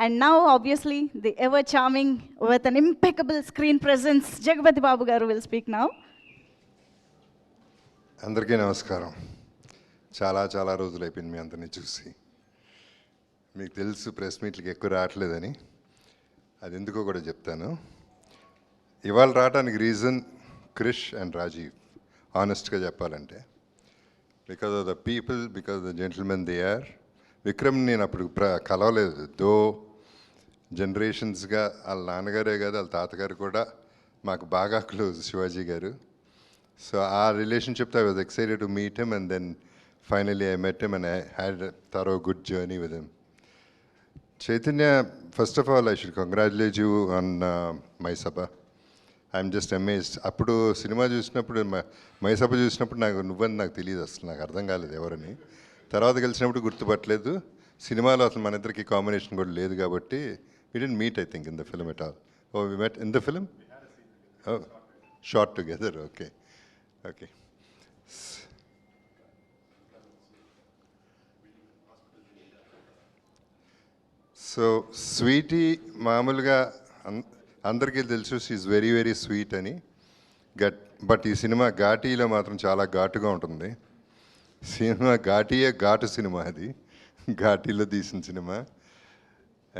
And now, obviously, the ever-charming, with an impeccable screen presence, Jagapati Babu garu will speak now. అందరికీ నమస్కారం. చాలా చాలా రోజులు అయిపోయింది మీ అందరినీ చూసి. మీకు తెలుసు ప్రెస్ మీట్లకి ఎక్కువ రావట్లేదని, అది ఎందుకో కూడా చెప్తాను. ఇవాళ రావడానికి రీజన్ క్రిష్ అండ్ రాజీవ్, ఆనెస్ట్గా చెప్పాలంటే. Because of the people, because of the gentlemen they are. Vikram నేను అప్పుడు కలవలేదు, దో జనరేషన్స్గా వాళ్ళ నాన్నగారే కాదు వాళ్ళ తాతగారు కూడా మాకు బాగా క్లోజ్, శివాజీ గారు. సో ఆ రిలేషన్షిప్తో I was excited to meet him, and then finally I met him and I had thorough good journey with him. Chaitanya, first of all I should congratulate you on Mayasabha. I'm just amazed. అప్పుడు సినిమా చూసినప్పుడు, మైసభ చూసినప్పుడు నువ్వని నాకు తెలియదు, అసలు నాకు అర్థం కాలేదు ఎవరని. తర్వాత కలిసినప్పుడు గుర్తుపట్టలేదు. సినిమాలో అసలు మన ఇద్దరికి కాంబినేషన్ కూడా లేదు కాబట్టి we didn't meet, I think, in the film at all. Oh we met in the film, shot together. Okay okay. So Sweety మామూలుగా అందరికీ తెలుసు, షీఈ్ వెరీ వెరీ స్వీట్ అని. బట్ ఈ సినిమా ఘాటీలో మాత్రం చాలా ఘాటుగా ఉంటుంది. సినిమా ఘాటు సినిమా, అది ఘాటీలో తీసిన సినిమా.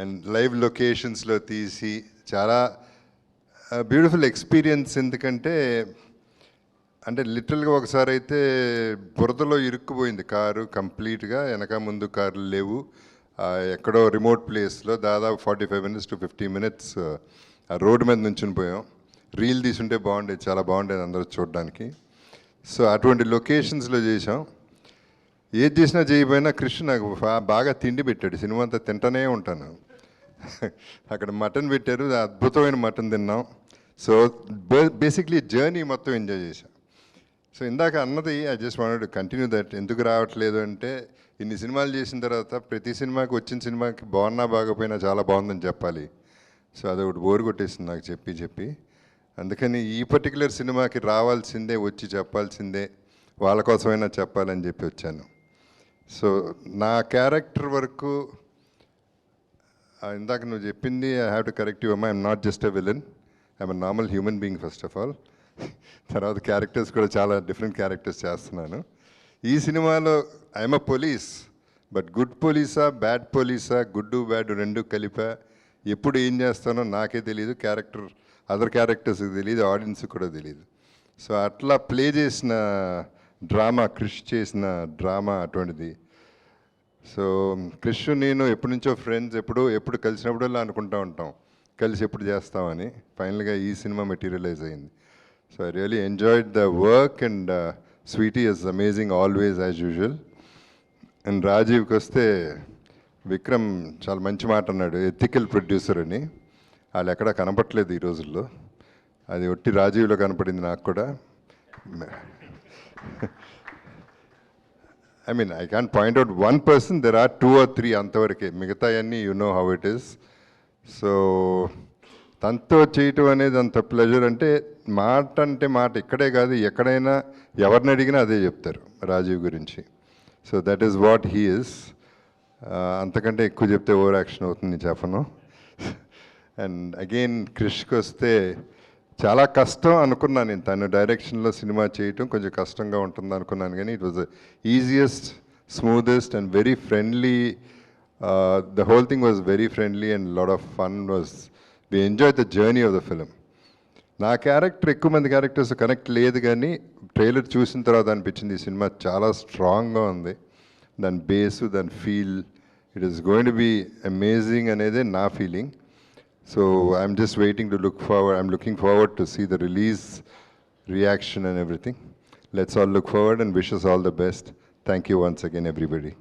అండ్ లైవ్ లొకేషన్స్లో తీసి చాలా బ్యూటిఫుల్ ఎక్స్పీరియన్స్. ఎందుకంటే అంటే లిటరల్గా ఒకసారి అయితే బురదలో ఇరుక్కుపోయింది కారు కంప్లీట్గా, వెనక ముందు కార్లు లేవు. ఎక్కడో రిమోట్ ప్లేస్లో దాదాపు 45 minutes to 50 minutes ఆ రోడ్డు మీద నుంచుని పోయాం. రీల్ తీసుంటే బాగుండేది, చాలా బాగుండేది అందరూ చూడడానికి. సో అటువంటి లొకేషన్స్లో చేసాం. ఏది చేసినా చేయకపోయినా కృష్ణ నాకు బాగా తిండి పెట్టాడు. సినిమా అంతా తింటూనే ఉంటాను. అక్కడ మటన్ పెట్టారు, అద్భుతమైన మటన్ తిన్నాం. సో బేసిక్లీ జర్నీ మొత్తం ఎంజాయ్ చేశాం. సో ఇందాక అన్నది I just wanted to continue that. ఎందుకు రావట్లేదు అంటే, ఇన్ని సినిమాలు చేసిన తర్వాత ప్రతి సినిమాకి, వచ్చిన సినిమాకి బాగున్నా బాగపోయినా చాలా బాగుందని చెప్పాలి. సో అదొకటి బోరు కొట్టేసింది నాకు చెప్పి. అందుకని ఈ పర్టికులర్ సినిమాకి రావాల్సిందే, వచ్చి చెప్పాల్సిందే, వాళ్ళ కోసమైనా చెప్పాలని చెప్పి వచ్చాను. సో నా క్యారెక్టర్ వరకు ఇందాక నువ్వు చెప్పింది, I have to correct you అమ్మా, I'm not just a villain, I'm a normal human being first of all. తర్వాత క్యారెక్టర్స్ కూడా చాలా డిఫరెంట్ క్యారెక్టర్స్ చేస్తున్నాను. ఈ సినిమాలో I'm a police, but good పోలీసా బ్యాడ్ పోలీసా, గుడ్ బ్యాడ్ రెండు కలిపా, ఎప్పుడు ఏం చేస్తానో నాకే తెలియదు, అదర్ క్యారెక్టర్స్కి తెలియదు, ఆడియన్స్కి కూడా తెలియదు. సో అట్లా ప్లే చేసిన డ్రామా, క్రిష్ చేసిన డ్రామా అటువంటిది. సో క్రిష్ నేను ఎప్పటి నుంచో ఫ్రెండ్స్, ఎప్పుడు కలిసినప్పుడల్లా అనుకుంటూ ఉంటాం కలిసి ఎప్పుడు చేస్తామని. ఫైనల్గా ఈ సినిమా మెటీరియలైజ్ అయింది. So I really enjoyed the work, and Sweety is amazing always as usual. And రాజీవ్కి వస్తే, విక్రమ్ చాలా మంచి మాట అన్నాడు, ఎథికల్ ప్రొడ్యూసర్ అని. వాళ్ళు ఎక్కడా కనపట్లేదు ఈ రోజుల్లో, అది ఒట్టి రాజీవ్లో కనపడింది నాకు కూడా. I mean I can point out one person, there are 2 or 3 అంతవరకే, మిగతా అన్నీ you know how it is. So తనతో చేయటం అనేది అంత ప్లెజర్. అంటే మాట ఇక్కడే కాదు, ఎక్కడైనా ఎవరిని అడిగినా అదే చెప్తారు రాజీవ్ గురించి. So that is what he is. అంతకంటే ఎక్కువ చెప్తే ఓవర్ యాక్షన్ అవుతుంది, చెప్పను. అండ్ అగైన్ క్రిష్కి వస్తే, చాలా కష్టం అనుకున్నాను నేను, తను డైరెక్షన్లో సినిమా చేయటం కొంచెం కష్టంగా ఉంటుంది అనుకున్నాను, కానీ it was easiest, smoothest and very friendly. The whole thing was very friendly and a lot of fun. We enjoyed the journey of the film. నా క్యారెక్టర్ ఎక్కువ మంది క్యారెక్టర్స్ కనెక్ట్ లేదు, కానీ ట్రైలర్ చూసిన తర్వాత అనిపించింది ఈ సినిమా చాలా స్ట్రాంగ్గా ఉంది. దాని బేసు, దాని feel, it is going to be amazing అనేదే నా feeling. So I'm just waiting to I'm looking forward to see the release reaction and everything. Let's all look forward and wishes all the best. Thank you once again everybody.